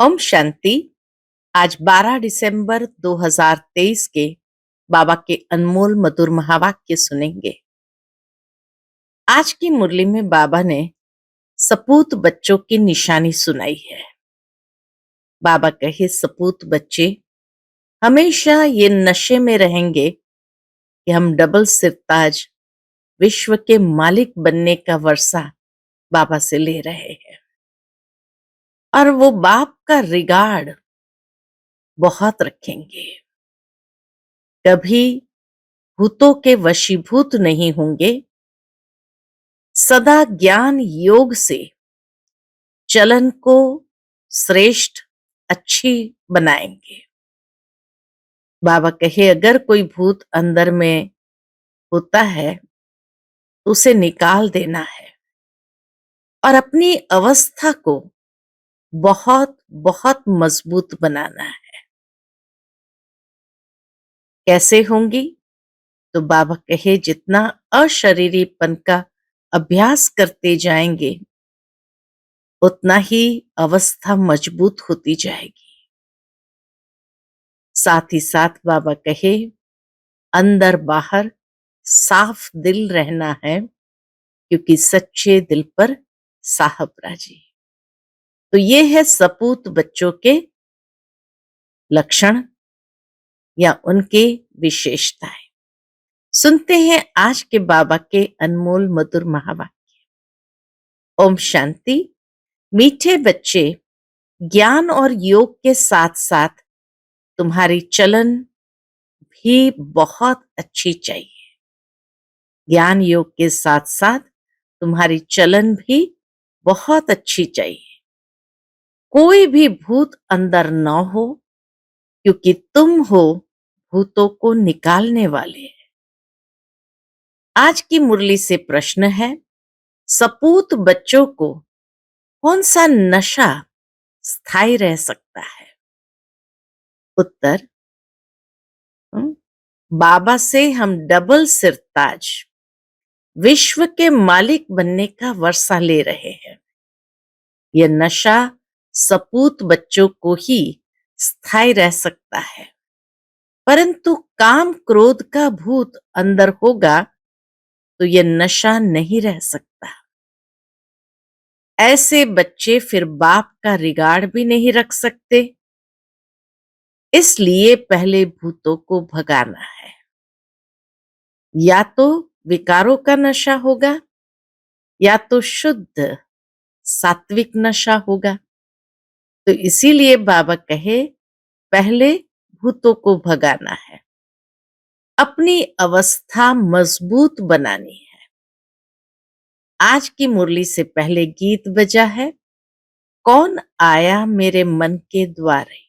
ओम शांति। आज 12 दिसंबर 2023 के बाबा के अनमोल मधुर महावाक्य सुनेंगे। आज की मुरली में बाबा ने सपूत बच्चों की निशानी सुनाई है। बाबा कहे, सपूत बच्चे हमेशा ये नशे में रहेंगे कि हम डबल सिरताज विश्व के मालिक बनने का वर्षा बाबा से ले रहे हैं और वो बाप का रिगार्ड बहुत रखेंगे। कभी भूतों के वशीभूत नहीं होंगे, सदा ज्ञान योग से चलन को श्रेष्ठ अच्छी बनाएंगे। बाबा कहे, अगर कोई भूत अंदर में होता है तो उसे निकाल देना है और अपनी अवस्था को बहुत बहुत मजबूत बनाना है। कैसे होंगी? तो बाबा कहे, जितना अशरीरीपन का अभ्यास करते जाएंगे उतना ही अवस्था मजबूत होती जाएगी। साथ ही साथ बाबा कहे, अंदर बाहर साफ दिल रहना है क्योंकि सच्चे दिल पर साहब राजी। तो ये है सपूत बच्चों के लक्षण या उनके विशेषताएं। सुनते हैं आज के बाबा के अनमोल मधुर महावाक्य। ओम शांति। मीठे बच्चे, ज्ञान और योग के साथ साथ तुम्हारी चलन भी बहुत अच्छी चाहिए। ज्ञान योग के साथ साथ तुम्हारी चलन भी बहुत अच्छी चाहिए। कोई भी भूत अंदर न हो क्योंकि तुम हो भूतों को निकालने वाले। आज की मुरली से प्रश्न है, सपूत बच्चों को कौन सा नशा स्थायी रह सकता है? उत्तर, बाबा से हम डबल सिरताज विश्व के मालिक बनने का वर्षा ले रहे हैं। यह नशा सपूत बच्चों को ही स्थायी रह सकता है, परंतु काम क्रोध का भूत अंदर होगा तो यह नशा नहीं रह सकता। ऐसे बच्चे फिर बाप का रिगार्ड भी नहीं रख सकते। इसलिए पहले भूतों को भगाना है। या तो विकारों का नशा होगा या तो शुद्ध सात्विक नशा होगा। तो इसीलिए बाबा कहे, पहले भूतों को भगाना है, अपनी अवस्था मजबूत बनानी है। आज की मुरली से पहले गीत बजा है, कौन आया मेरे मन के द्वारे।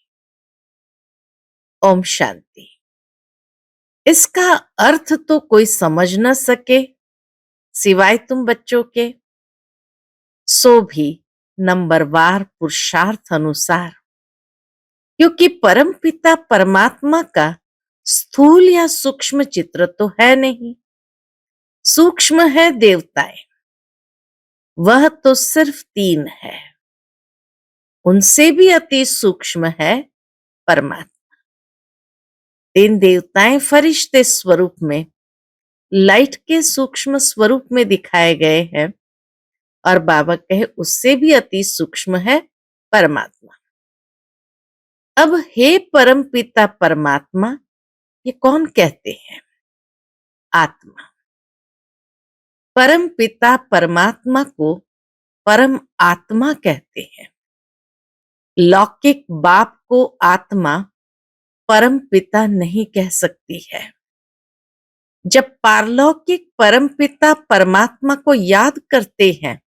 ओम शांति। इसका अर्थ तो कोई समझ न सके सिवाय तुम बच्चों के, सो भी नंबरवार पुरुषार्थ अनुसार, क्योंकि परमपिता परमात्मा का स्थूल या सूक्ष्म चित्र तो है नहीं। सूक्ष्म है देवताएं, वह तो सिर्फ 3 है। उनसे भी अति सूक्ष्म है परमात्मा। 3 देवताएं फरिश्ते स्वरूप में, लाइट के सूक्ष्म स्वरूप में दिखाए गए हैं और बाबा कहे उससे भी अति सूक्ष्म है परमात्मा। अब हे परमपिता परमात्मा, ये कौन कहते हैं? आत्मा। परम पिता परमात्मा को परम आत्मा कहते हैं। लौकिक बाप को आत्मा परम पिता नहीं कह सकती है। जब पारलौकिक परम पिता परमात्मा को याद करते हैं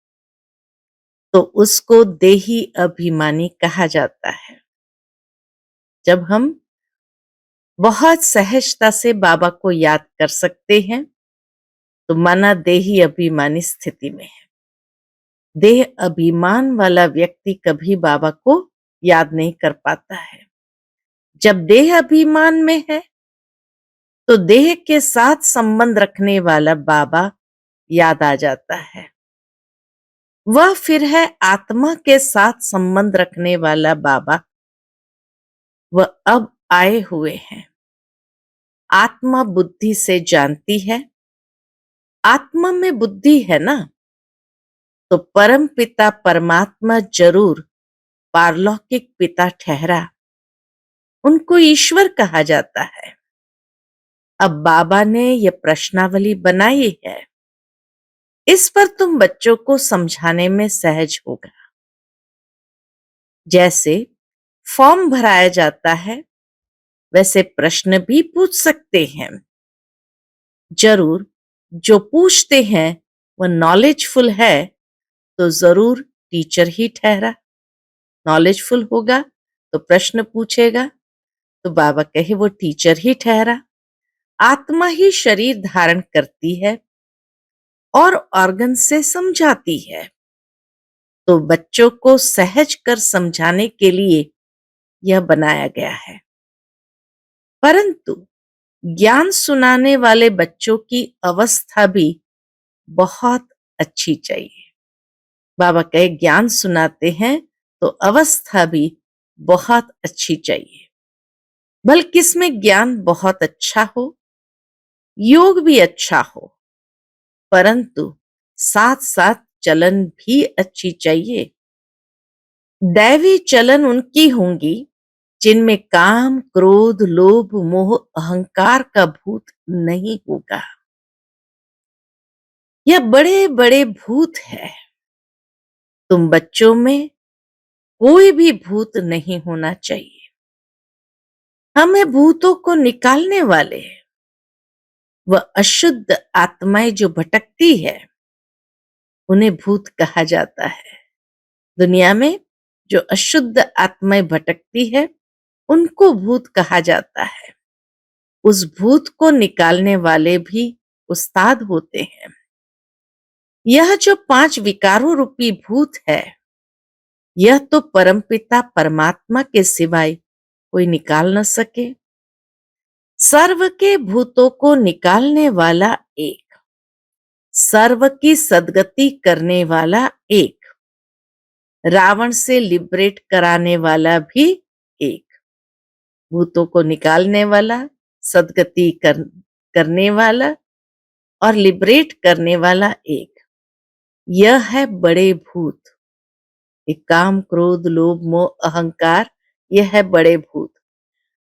तो उसको देही अभिमानी कहा जाता है। जब हम बहुत सहजता से बाबा को याद कर सकते हैं तो माना देही अभिमानी स्थिति में है। देह अभिमान वाला व्यक्ति कभी बाबा को याद नहीं कर पाता है। जब देह अभिमान में है तो देह के साथ संबंध रखने वाला बाबा याद आ जाता है। वह फिर है आत्मा के साथ संबंध रखने वाला बाबा। वह अब आए हुए हैं। आत्मा बुद्धि से जानती है। आत्मा में बुद्धि है ना, तो परम पिता परमात्मा जरूर पारलौकिक पिता ठहरा। उनको ईश्वर कहा जाता है। अब बाबा ने यह प्रश्नावली बनाई है। इस पर तुम बच्चों को समझाने में सहज होगा। जैसे फॉर्म भराया जाता है, वैसे प्रश्न भी पूछ सकते हैं। जरूर जो पूछते हैं वह नॉलेजफुल है, तो जरूर टीचर ही ठहरा। नॉलेजफुल होगा तो प्रश्न पूछेगा, तो बाबा कहे वो टीचर ही ठहरा। आत्मा ही शरीर धारण करती है और ऑर्गन से समझाती है। तो बच्चों को सहज कर समझाने के लिए यह बनाया गया है। परंतु ज्ञान सुनाने वाले बच्चों की अवस्था भी बहुत अच्छी चाहिए। बाबा कहे ज्ञान सुनाते हैं तो अवस्था भी बहुत अच्छी चाहिए। बल्कि इसमें ज्ञान बहुत अच्छा हो, योग भी अच्छा हो, परंतु साथ साथ चलन भी अच्छी चाहिए। दैवी चलन उनकी होंगी जिनमें काम, क्रोध, लोभ, मोह, अहंकार का भूत नहीं होगा। यह बड़े बड़े भूत है। तुम बच्चों में कोई भी भूत नहीं होना चाहिए। हमें भूतों को निकालने वाले हैं। वह अशुद्ध आत्माएं जो भटकती है, उन्हें भूत कहा जाता है। दुनिया में जो अशुद्ध आत्माएं भटकती है, उनको भूत कहा जाता है। उस भूत को निकालने वाले भी उस्ताद होते हैं। यह जो 5 विकारों रूपी भूत है, यह तो परमपिता परमात्मा के सिवाय कोई निकाल न सके। सर्व के भूतों को निकालने वाला एक, सर्व की सद्गति करने वाला एक, रावण से लिबरेट कराने वाला भी एक। भूतों को निकालने वाला, सद्गति करने वाला और लिबरेट करने वाला एक। यह है बड़े भूत। ये काम, क्रोध, लोभ, मोह, अहंकार, यह है बड़े भूत।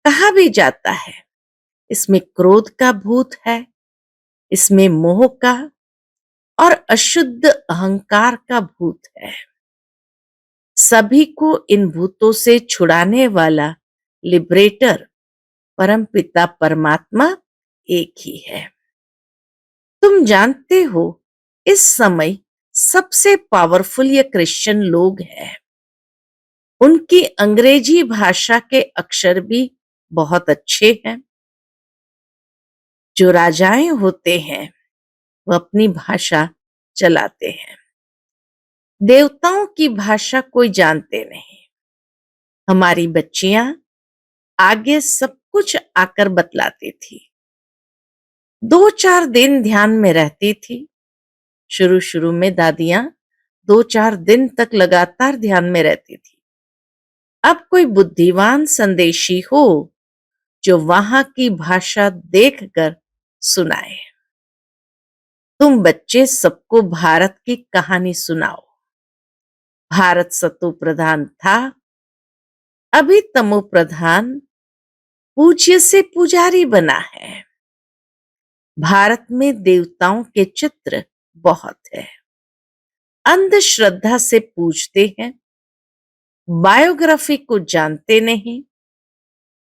कहा भी जाता है इसमें क्रोध का भूत है, इसमें मोह का और अशुद्ध अहंकार का भूत है। सभी को इन भूतों से छुड़ाने वाला लिबरेटर परमपिता परमात्मा एक ही है। तुम जानते हो इस समय सबसे पावरफुल ये क्रिश्चियन लोग हैं। उनकी अंग्रेजी भाषा के अक्षर भी बहुत अच्छे हैं। जो राजाएं होते हैं वो अपनी भाषा चलाते हैं। देवताओं की भाषा कोई जानते नहीं। हमारी बच्चियां आगे सब कुछ आकर बतलाती थी। 2-4 दिन ध्यान में रहती थी। शुरू शुरू में दादियां 2-4 दिन तक लगातार ध्यान में रहती थी। अब कोई बुद्धिमान संदेशी हो जो वहां की भाषा देखकर सुनाए। तुम बच्चे सबको भारत की कहानी सुनाओ। भारत सतो प्रधान था, अभी तमो प्रधान पूज्य से पुजारी बना है। भारत में देवताओं के चित्र बहुत है। अंधश्रद्धा से पूजते हैं, बायोग्राफी को जानते नहीं।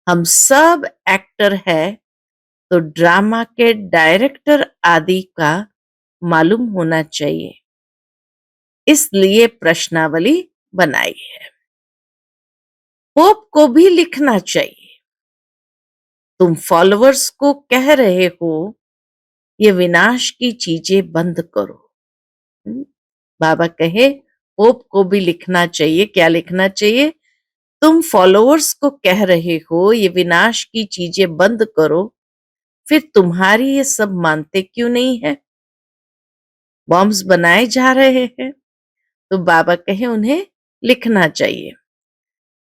हम सब एक्टर है तो ड्रामा के डायरेक्टर आदि का मालूम होना चाहिए। इसलिए प्रश्नावली बनाई है। पोप को भी लिखना चाहिए। तुम फॉलोअर्स को कह रहे हो ये विनाश की चीजें बंद करो। बाबा कहे पोप को भी लिखना चाहिए। क्या लिखना चाहिए? तुम फॉलोअर्स को कह रहे हो ये विनाश की चीजें बंद करो, फिर तुम्हारी ये सब मानते क्यों नहीं है? बॉम्ब्स बनाए जा रहे हैं, तो बाबा कहे उन्हें लिखना चाहिए।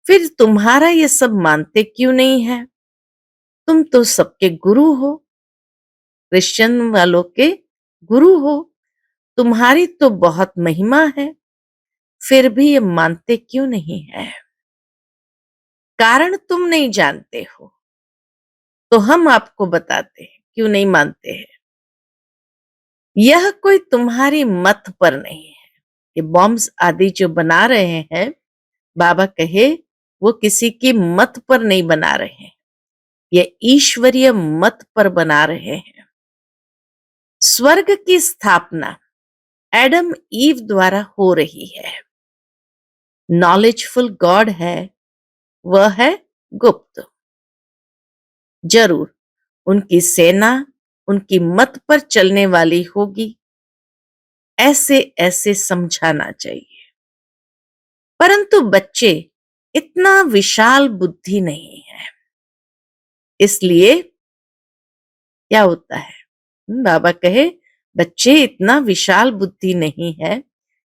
फिर तुम्हारा ये सब मानते क्यों नहीं है? तुम तो सबके गुरु हो, क्रिश्चियन वालों के गुरु हो, तुम्हारी तो बहुत महिमा है, फिर भी ये मानते क्यों नहीं है? कारण तुम नहीं जानते हो, तो हम आपको बताते हैं क्यों नहीं मानते हैं। यह कोई तुम्हारी मत पर नहीं है। ये बॉम्ब्स आदि जो बना रहे हैं, बाबा कहे वो किसी की मत पर नहीं बना रहे हैं, ये ईश्वरीय मत पर बना रहे हैं। स्वर्ग की स्थापना एडम ईव द्वारा हो रही है। नॉलेजफुल गॉड है, वह है गुप्त। जरूर उनकी सेना उनकी मत पर चलने वाली होगी, ऐसे ऐसे समझाना चाहिए। परंतु बच्चे इतना विशाल बुद्धि नहीं है, इसलिए क्या होता है? बाबा कहे बच्चे इतना विशाल बुद्धि नहीं है,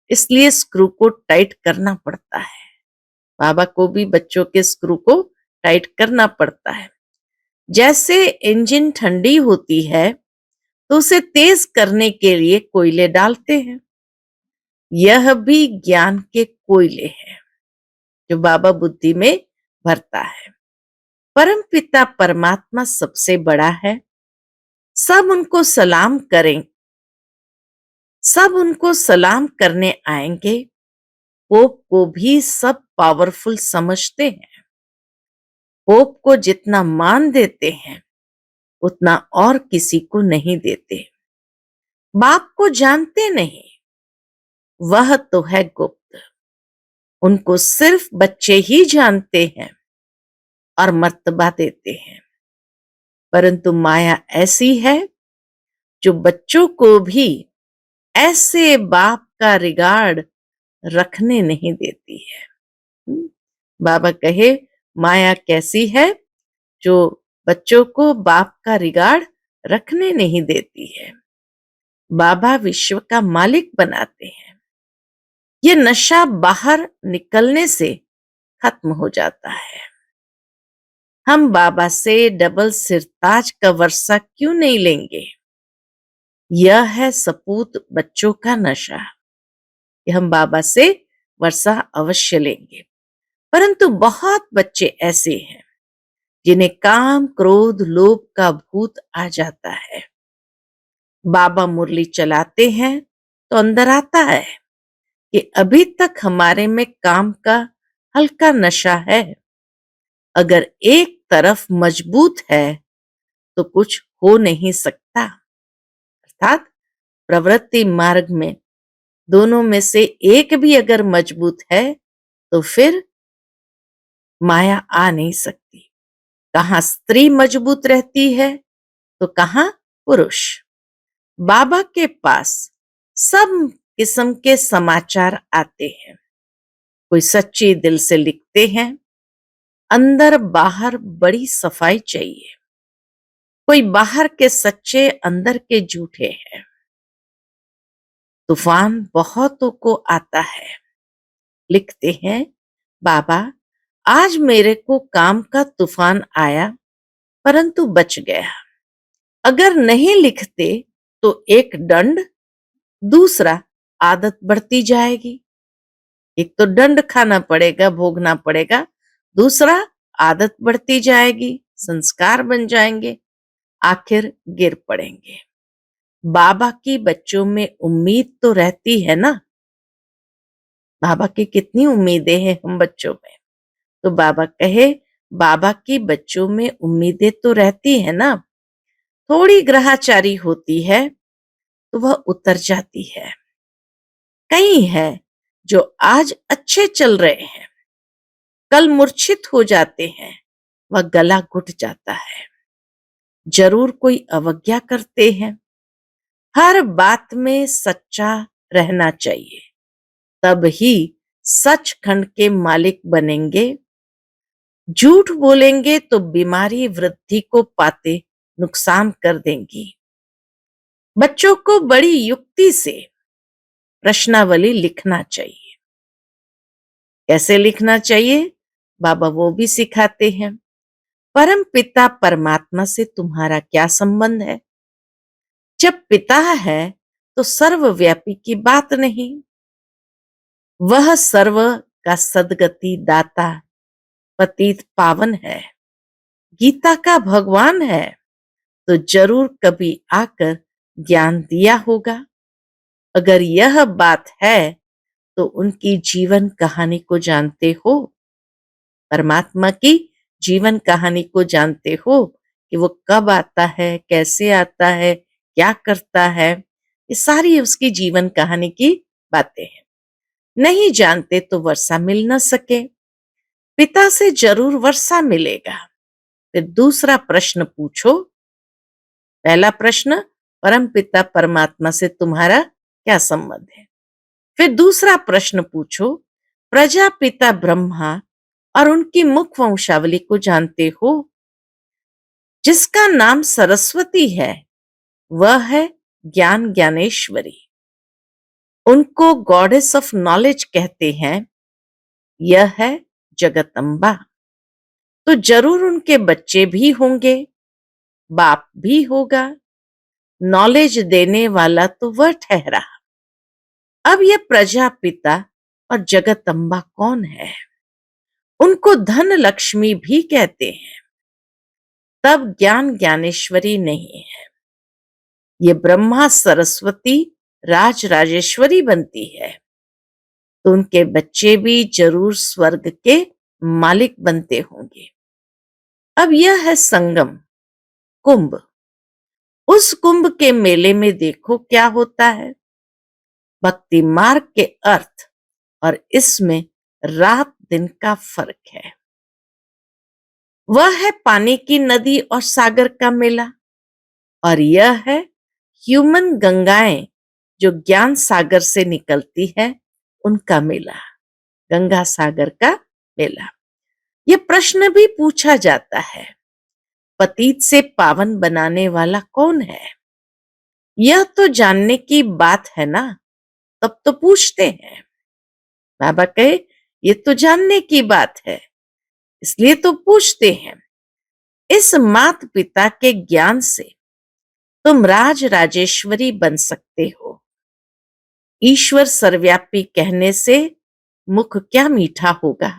इसलिए स्क्रू को टाइट करना पड़ता है। बाबा को भी बच्चों के स्क्रू को टाइट करना पड़ता है। जैसे इंजन ठंडी होती है तो उसे तेज करने के लिए कोयले डालते हैं। यह भी ज्ञान के कोयले हैं जो बाबा बुद्धि में भरता है। परम पिता परमात्मा सबसे बड़ा है, सब उनको सलाम करें, सब उनको सलाम करने आएंगे। पोप को भी सब पावरफुल समझते हैं। पोप को जितना मान देते हैं उतना और किसी को नहीं देते। बाप को जानते नहीं, वह तो है गुप्त, उनको सिर्फ बच्चे ही जानते हैं और मर्तबा देते हैं। परंतु माया ऐसी है जो बच्चों को भी ऐसे बाप का रिगार्ड रखने नहीं देती है। बाबा कहे माया कैसी है जो बच्चों को बाप का रिगार्ड रखने नहीं देती है। बाबा विश्व का मालिक बनाते हैं। ये नशा बाहर निकलने से खत्म हो जाता है। हम बाबा से डबल सिरताज का वर्षा क्यों नहीं लेंगे? यह है सपूत बच्चों का नशा। हम बाबा से वर्षा अवश्य लेंगे। परंतु बहुत बच्चे ऐसे हैं जिन्हें काम क्रोध लोभ का भूत आ जाता है। बाबा मुरली चलाते हैं तो अंदर आता है कि अभी तक हमारे में काम का हल्का नशा है। अगर एक तरफ मजबूत है तो कुछ हो नहीं सकता। अर्थात प्रवृत्ति मार्ग में दोनों में से एक भी अगर मजबूत है तो फिर माया आ नहीं सकती। कहां स्त्री मजबूत रहती है तो कहां पुरुष। बाबा के पास सब किस्म के समाचार आते हैं। कोई सच्ची दिल से लिखते हैं, अंदर बाहर बड़ी सफाई चाहिए। कोई बाहर के सच्चे अंदर के झूठे हैं। तूफान बहुतों को आता है, लिखते हैं बाबा आज मेरे को काम का तूफान आया परंतु बच गया। अगर नहीं लिखते तो एक दंड, दूसरा आदत बढ़ती जाएगी। एक तो दंड खाना पड़ेगा, भोगना पड़ेगा, दूसरा आदत बढ़ती जाएगी, संस्कार बन जाएंगे, आखिर गिर पड़ेंगे। बाबा की बच्चों में उम्मीद तो रहती है ना। बाबा की कितनी उम्मीदें हैं हम बच्चों में। तो बाबा कहे बाबा की बच्चों में उम्मीदें तो रहती है ना। थोड़ी ग्रहाचारी होती है तो वह उतर जाती है। कई है जो आज अच्छे चल रहे हैं, कल मूर्छित हो जाते हैं, वह गला घुट जाता है। जरूर कोई अवज्ञा करते हैं। हर बात में सच्चा रहना चाहिए, तब ही सचखंड के मालिक बनेंगे। झूठ बोलेंगे तो बीमारी वृद्धि को पाते नुकसान कर देंगी। बच्चों को बड़ी युक्ति से प्रश्नावली लिखना चाहिए। कैसे लिखना चाहिए बाबा वो भी सिखाते हैं। परम पिता परमात्मा से तुम्हारा क्या संबंध है? जब पिता है तो सर्वव्यापी की बात नहीं, वह सर्व का सदगति दाता पतित पावन है, गीता का भगवान है, तो जरूर कभी आकर ज्ञान दिया होगा। अगर यह बात है तो उनकी जीवन कहानी को जानते हो? परमात्मा की जीवन कहानी को जानते हो कि वो कब आता है, कैसे आता है, क्या करता है? ये सारी उसकी जीवन कहानी की बातें हैं। नहीं जानते तो वर्षा मिल न सके, पिता से जरूर वर्षा मिलेगा। फिर दूसरा प्रश्न पूछो। पहला प्रश्न, परम पिता परमात्मा से तुम्हारा क्या संबंध है? फिर दूसरा प्रश्न पूछो, प्रजापिता ब्रह्मा और उनकी मुख वंशावली को जानते हो? जिसका नाम सरस्वती है वह है ज्ञान ज्ञानेश्वरी, उनको गॉडेस ऑफ नॉलेज कहते हैं। यह है जगदम्बा। तो जरूर उनके बच्चे भी होंगे, बाप भी होगा, नॉलेज देने वाला तो वह ठहरा। अब यह प्रजापिता और जगदम्बा कौन है? उनको धन लक्ष्मी भी कहते हैं। तब ज्ञान ज्ञानेश्वरी नहीं है, ये ब्रह्मा सरस्वती राज राजेश्वरी बनती है, तो उनके बच्चे भी जरूर स्वर्ग के मालिक बनते होंगे। अब यह है संगम, कुंभ। उस कुंभ के मेले में देखो क्या होता है। भक्ति मार्ग के अर्थ और इसमें रात दिन का फर्क है। वह है पानी की नदी और सागर का मेला, और यह है ह्यूमन गंगाएं जो ज्ञान सागर से निकलती है, उनका मेला, गंगा सागर का मेला। यह प्रश्न भी पूछा जाता है, पतित से पावन बनाने वाला कौन है? यह तो जानने की बात है ना, तब तो पूछते हैं। बाबा कहे ये तो जानने की बात है, इसलिए तो पूछते हैं। इस मात पिता के ज्ञान से तुम राज राजेश्वरी बन सकते हो। ईश्वर सर्वव्यापी कहने से मुख क्या मीठा होगा।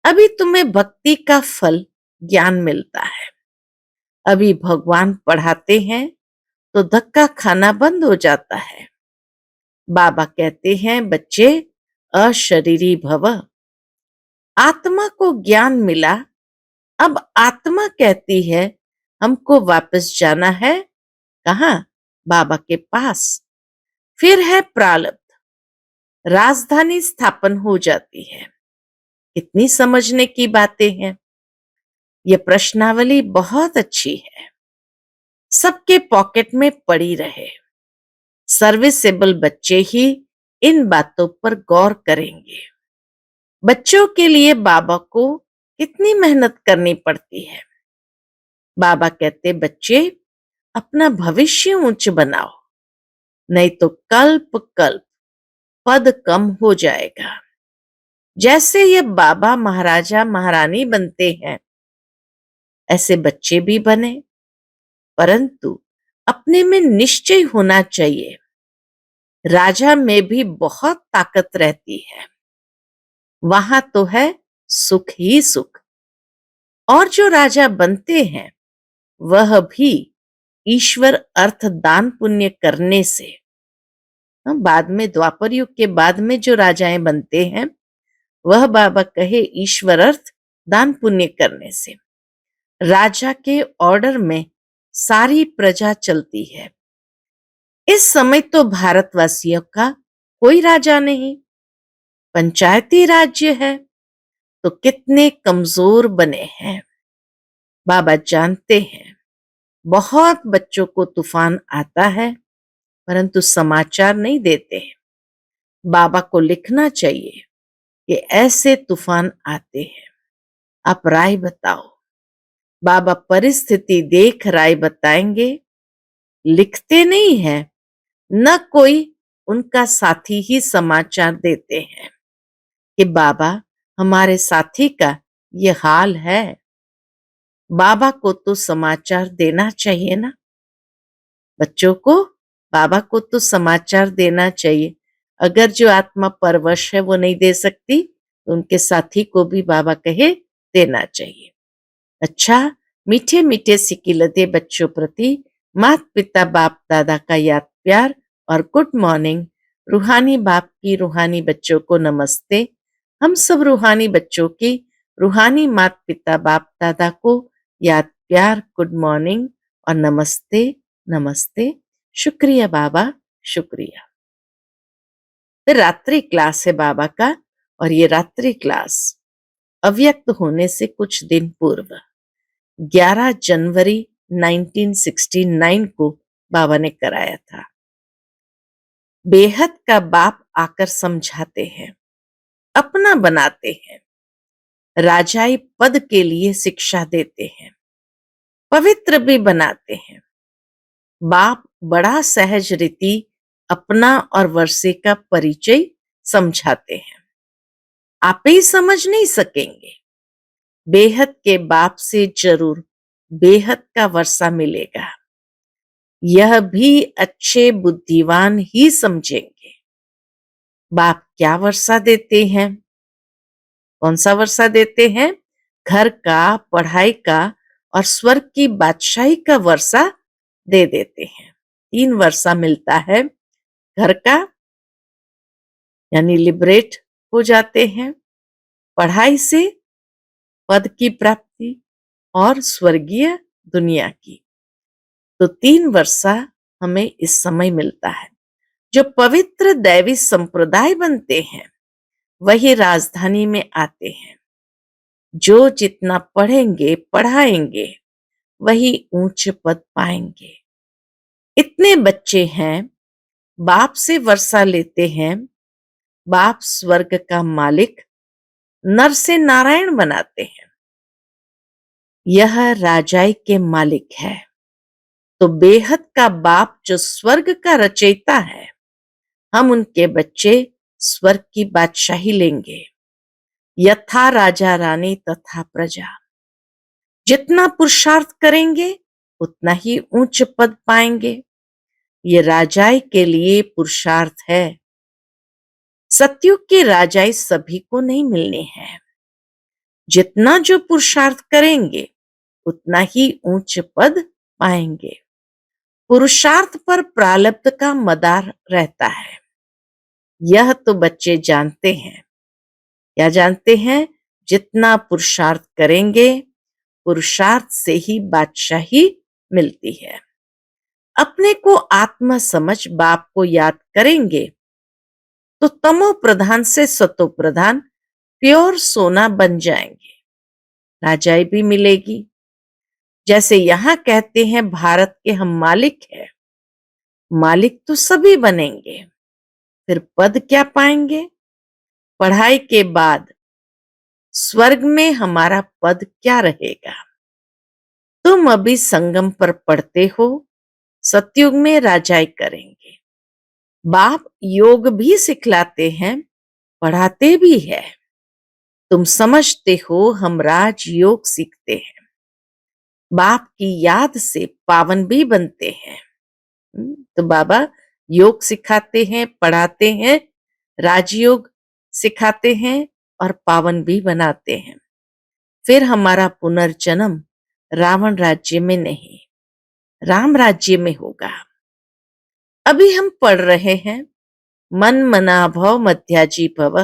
अभी तुम्हें भक्ति का फल ज्ञान मिलता है, अभी भगवान पढ़ाते हैं तो धक्का खाना बंद हो जाता है। बाबा कहते हैं बच्चे अशरीरी भव, आत्मा को ज्ञान मिला। अब आत्मा कहती है हमको वापस जाना है, कहाँ? बाबा के पास। फिर है प्रारब्ध, राजधानी स्थापन हो जाती है। कितनी समझने की बातें हैं। यह प्रश्नावली बहुत अच्छी है, सबके पॉकेट में पड़ी रहे। सर्विसेबल बच्चे ही इन बातों पर गौर करेंगे। बच्चों के लिए बाबा को कितनी मेहनत करनी पड़ती है। बाबा कहते बच्चे अपना भविष्य ऊंच बनाओ, नहीं तो कल्प कल्प पद कम हो जाएगा। जैसे ये बाबा महाराजा महारानी बनते हैं, ऐसे बच्चे भी बने, परंतु अपने में निश्चय होना चाहिए। राजा में भी बहुत ताकत रहती है, वहां तो है सुख ही सुख। और जो राजा बनते हैं वह भी ईश्वर अर्थ दान पुण्य करने से, बाद में द्वापर युग के बाद में जो राजाएं बनते हैं वह बाबा कहे ईश्वर अर्थ दान पुण्य करने से। राजा के ऑर्डर में सारी प्रजा चलती है। इस समय तो भारतवासियों का कोई राजा नहीं, पंचायती राज्य है, तो कितने कमजोर बने हैं। बाबा जानते हैं बहुत बच्चों को तूफान आता है, परंतु समाचार नहीं देते। बाबा को लिखना चाहिए कि ऐसे तूफान आते हैं, आप राय बताओ। बाबा परिस्थिति देख राय बताएंगे, लिखते नहीं है, न कोई उनका साथी ही समाचार देते हैं। कि बाबा हमारे साथी का ये हाल है, बाबा को तो समाचार देना चाहिए ना। बच्चों को बाबा को तो समाचार देना चाहिए। अगर जो आत्मा परवश है वो नहीं दे सकती तो उनके साथी को भी बाबा कहे देना चाहिए। अच्छा, मीठे मीठे सिकिलते बच्चों प्रति माता पिता बाप दादा का याद प्यार और गुड मॉर्निंग। रूहानी बाप की रूहानी बच्चों को नमस्ते। हम सब रूहानी बच्चों की रूहानी माता पिता बाप दादा को याद प्यार, गुड मॉर्निंग और नमस्ते नमस्ते। शुक्रिया बाबा, शुक्रिया। फिर रात्रि क्लास है बाबा का, और ये रात्रि क्लास अव्यक्त होने से कुछ दिन पूर्व 11 जनवरी 1969 को बाबा ने कराया था। बेहद का बाप आकर समझाते हैं, अपना बनाते हैं, राजाई पद के लिए शिक्षा देते हैं, पवित्र भी बनाते हैं। बाप बड़ा सहज रीति अपना और वर्षे का परिचय समझाते हैं। आप ही समझ नहीं सकेंगे, बेहद के बाप से जरूर बेहद का वर्षा मिलेगा। यह भी अच्छे बुद्धिवान ही समझेंगे। बाप क्या वर्षा देते हैं? कौन सा वर्षा देते हैं? घर का, पढ़ाई का और स्वर्ग की बादशाही का वर्षा दे देते हैं। 3 वर्षा मिलता है। घर का यानी लिबरेट हो जाते हैं, पढ़ाई से पद की प्राप्ति और स्वर्गीय दुनिया की। तो 3 वर्षा हमें इस समय मिलता है। जो पवित्र दैवी संप्रदाय बनते हैं वही राजधानी में आते हैं। जो जितना पढ़ेंगे पढ़ाएंगे वही ऊंच पद पाएंगे। इतने बच्चे हैं, बाप से वर्षा लेते हैं। बाप स्वर्ग का मालिक नर से नारायण बनाते हैं। यह राजाई के मालिक है। तो बेहद का बाप जो स्वर्ग का रचयिता है, हम उनके बच्चे स्वर्ग की बादशाही लेंगे। यथा राजा रानी तथा प्रजा। जितना पुरुषार्थ करेंगे उतना ही ऊंच पद पाएंगे। ये राजाई के लिए पुरुषार्थ है। सतयुग की राजाई सभी को नहीं मिलनी है। जितना जो पुरुषार्थ करेंगे उतना ही ऊंच पद पाएंगे। पुरुषार्थ पर प्रारब्ध का मदार रहता है। यह तो बच्चे जानते हैं। क्या जानते हैं? जितना पुरुषार्थ करेंगे पुरुषार्थ से ही बादशाही मिलती है। अपने को आत्मा समझ बाप को याद करेंगे तो तमो प्रधान से सतो प्रधान प्योर सोना बन जाएंगे। राजाई भी मिलेगी। जैसे यहां कहते हैं भारत के हम मालिक हैं, मालिक तो सभी बनेंगे। फिर पद क्या पाएंगे? पढ़ाई के बाद स्वर्ग में हमारा पद क्या रहेगा? तुम अभी संगम पर पढ़ते हो, सतयुग में राजाई करेंगे। बाप योग भी सिखलाते हैं, पढ़ाते भी है। तुम समझते हो हम राज योग सीखते हैं। बाप की याद से पावन भी बनते हैं। तो बाबा योग सिखाते हैं, पढ़ाते हैं, राजयोग सिखाते हैं और पावन भी बनाते हैं। फिर हमारा पुनर्जन्म रावण राज्य में नहीं, राम राज्य में होगा। अभी हम पढ़ रहे हैं मन मना भव मध्याजी भव।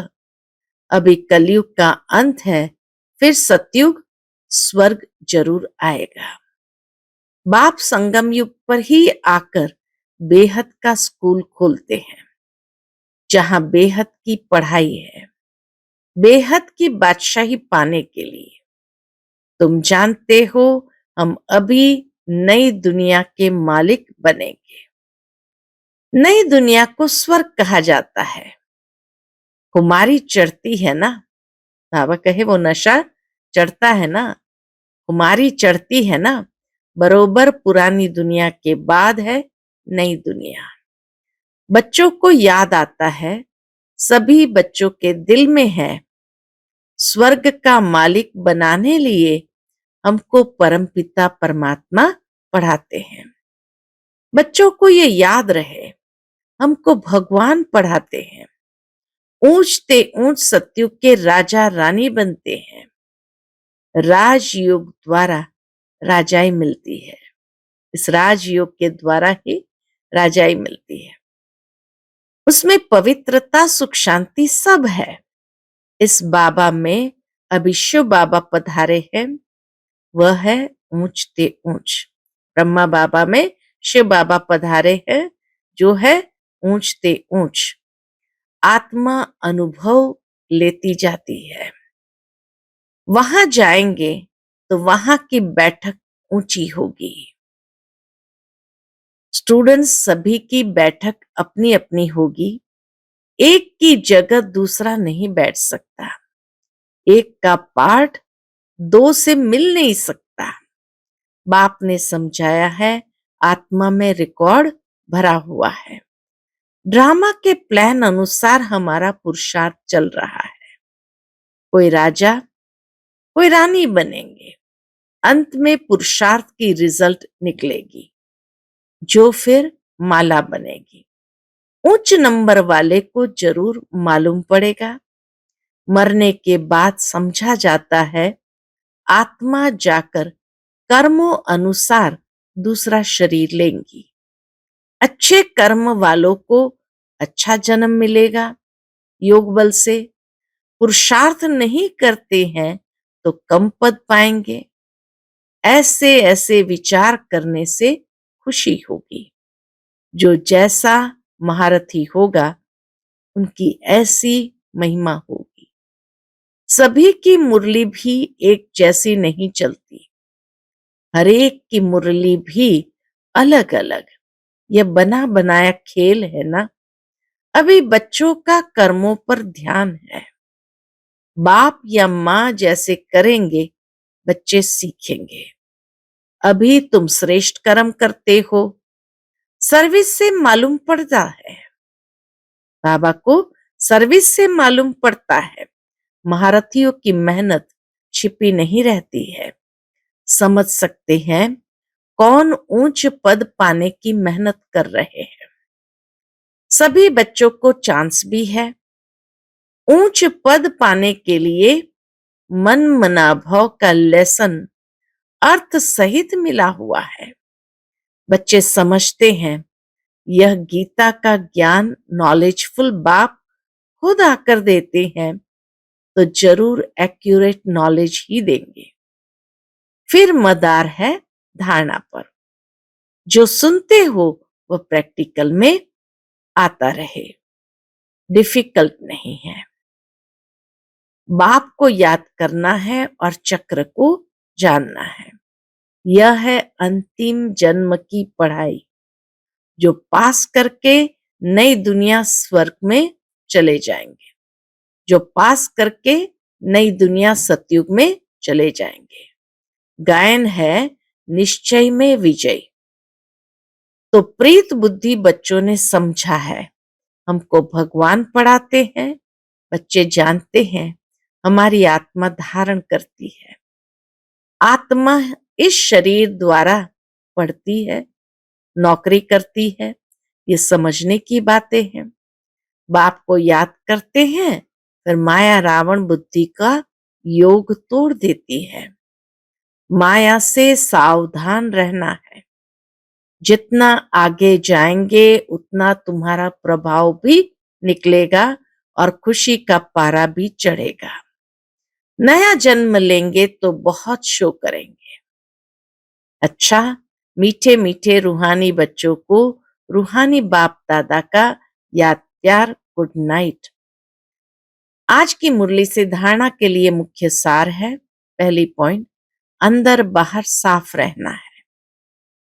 अभी कलयुग का अंत है, फिर सतयुग स्वर्ग जरूर आएगा। बाप संगम युग पर ही आकर बेहद का स्कूल खोलते हैं, जहां बेहद की पढ़ाई है, बेहद की बादशाही पाने के लिए। तुम जानते हो हम अभी नई दुनिया के मालिक बनेंगे। नई दुनिया को स्वर्ग कहा जाता है। कुमारी चढ़ती है ना, बाबा कहे वो नशा चढ़ता है ना, कुमारी चढ़ती है ना, बरोबर पुरानी दुनिया के बाद है नई दुनिया। बच्चों को याद आता है सभी बच्चों के दिल में है। स्वर्ग का मालिक बनाने लिए हमको परमपिता परमात्मा पढ़ाते हैं। बच्चों को ये याद रहे, हमको भगवान पढ़ाते हैं। ऊंचते ऊंच सतयुग के राजा रानी बनते हैं। राजयोग द्वारा राजाई मिलती है। इस राजयोग के द्वारा ही राजाई मिलती है। उसमें पवित्रता, सुख, शांति सब है। इस बाबा में अभी शिव बाबा पधारे हैं, वह है ऊंचते ऊंच। ब्रह्मा बाबा में शिव बाबा पधारे हैं, जो है ऊंचते ऊंच। आत्मा अनुभव लेती जाती है। वहां जाएंगे तो वहां की बैठक ऊंची होगी। स्टूडेंट्स सभी की बैठक अपनी अपनी होगी। एक की जगह दूसरा नहीं बैठ सकता। एक का पाठ दो से मिल नहीं सकता। बाप ने समझाया है, आत्मा में रिकॉर्ड भरा हुआ है। ड्रामा के प्लान अनुसार हमारा पुरुषार्थ चल रहा है। कोई राजा, कोई रानी बनेंगे। अंत में पुरुषार्थ की रिजल्ट निकलेगी, जो फिर माला बनेगी। उच्च नंबर वाले को जरूर मालूम पड़ेगा। मरने के बाद समझा जाता है, आत्मा जाकर कर्मों अनुसार दूसरा शरीर लेंगी। अच्छे कर्म वालों को अच्छा जन्म मिलेगा योग बल से। पुरुषार्थ नहीं करते हैं तो कम पद पाएंगे। ऐसे ऐसे विचार करने से खुशी होगी। जो जैसा महारथी होगा, उनकी ऐसी महिमा होगी। सभी की मुरली भी एक जैसी नहीं चलती। हरेक की मुरली भी अलग अलग। यह बना बनाया खेल है ना। अभी बच्चों का कर्मों पर ध्यान है। बाप या माँ जैसे करेंगे, बच्चे सीखेंगे। अभी तुम श्रेष्ठ कर्म करते हो, सर्विस से मालूम पड़ता है। बाबा को सर्विस से मालूम पड़ता है। महारथियों की मेहनत छिपी नहीं रहती है। समझ सकते हैं कौन ऊंच पद पाने की मेहनत कर रहे हैं। सभी बच्चों को चांस भी है। ऊंच पद पाने के लिए मन मनाभाव का लेसन अर्थ सहित मिला हुआ है। बच्चे समझते हैं, यह गीता का ज्ञान नॉलेजफुल बाप खुद आकर देते हैं, तो जरूर एक्यूरेट नॉलेज ही देंगे। फिर मदार है धारणा पर। जो सुनते हो वह प्रैक्टिकल में आता रहे। डिफिकल्ट नहीं है। बाप को याद करना है और चक्र को जानना है। यह है अंतिम जन्म की पढ़ाई, जो पास करके नई दुनिया स्वर्ग में चले जाएंगे। जो पास करके नई दुनिया सतयुग में चले जाएंगे। गायन है निश्चय में विजय। तो प्रीत बुद्धि बच्चों ने समझा है। हमको भगवान पढ़ाते हैं। बच्चे जानते हैं हमारी आत्मा धारण करती है। आत्मा इस शरीर द्वारा पढ़ती है, नौकरी करती है। ये समझने की बातें हैं। बाप को याद करते हैं, फिर माया रावण बुद्धि का योग तोड़ देती है। माया से सावधान रहना है। जितना आगे जाएंगे उतना तुम्हारा प्रभाव भी निकलेगा और खुशी का पारा भी चढ़ेगा। नया जन्म लेंगे तो बहुत शो करेंगे। अच्छा, मीठे मीठे रूहानी बच्चों को रूहानी बाप दादा का याद प्यार गुड नाइट। आज की मुरली से धारणा के लिए मुख्य सार है। पहली पॉइंट, अंदर बाहर साफ रहना है।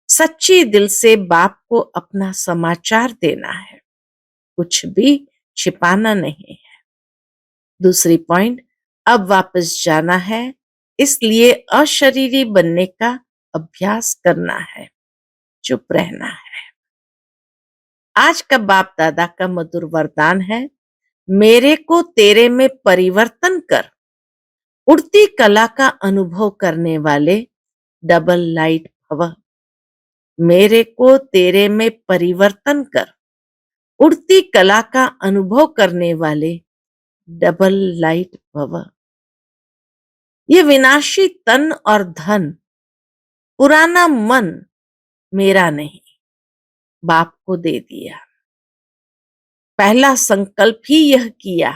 सच्ची दिल से बाप को अपना समाचार देना है, कुछ भी छिपाना नहीं है। दूसरी पॉइंट, अब वापस जाना है, इसलिए अशरीरी बनने का अभ्यास करना है, चुप रहना है। आज का बाप दादा का मधुर वरदान है, मेरे को तेरे में परिवर्तन कर उड़ती कला का अनुभव करने वाले डबल लाइट भव। मेरे को तेरे में परिवर्तन कर उड़ती कला का अनुभव करने वाले डबल लाइट भव। ये विनाशी तन और धन, पुराना मन मेरा नहीं, बाप को दे दिया। पहला संकल्प ही यह किया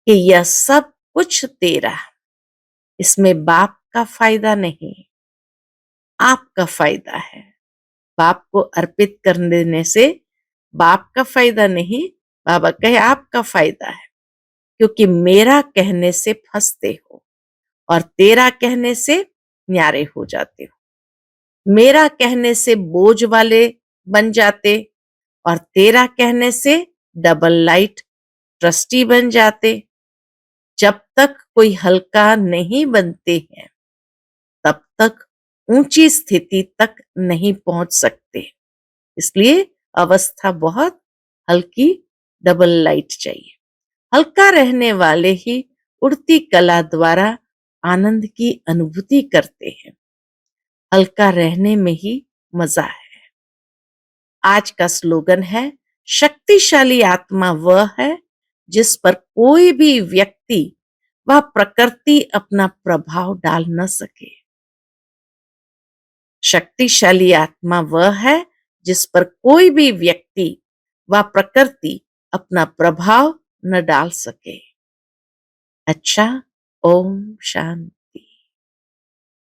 कि यह सब कुछ तेरा, इसमें बाप का फायदा नहीं, आपका फायदा है। बाप को अर्पित कर देने से बाप का फायदा नहीं, बाबा कहे आपका फायदा है, क्योंकि मेरा कहने से फंसते हो और तेरा कहने से न्यारे हो जाते हो। मेरा कहने से बोझ वाले बन जाते और तेरा कहने से डबल लाइट ट्रस्टी बन जाते। जब तक कोई हल्का नहीं बनते हैं तब तक ऊंची स्थिति तक नहीं पहुंच सकते। इसलिए अवस्था बहुत हल्की, डबल लाइट चाहिए। हल्का रहने वाले ही उड़ती कला द्वारा आनंद की अनुभूति करते हैं। हल्का रहने में ही मजा है। आज का स्लोगन है, शक्तिशाली आत्मा वह है जिस पर कोई भी व्यक्ति व प्रकृति अपना प्रभाव डाल न सके। शक्तिशाली आत्मा वह है जिस पर कोई भी व्यक्ति व प्रकृति अपना प्रभाव न डाल सके। अच्छा, ओम शांति।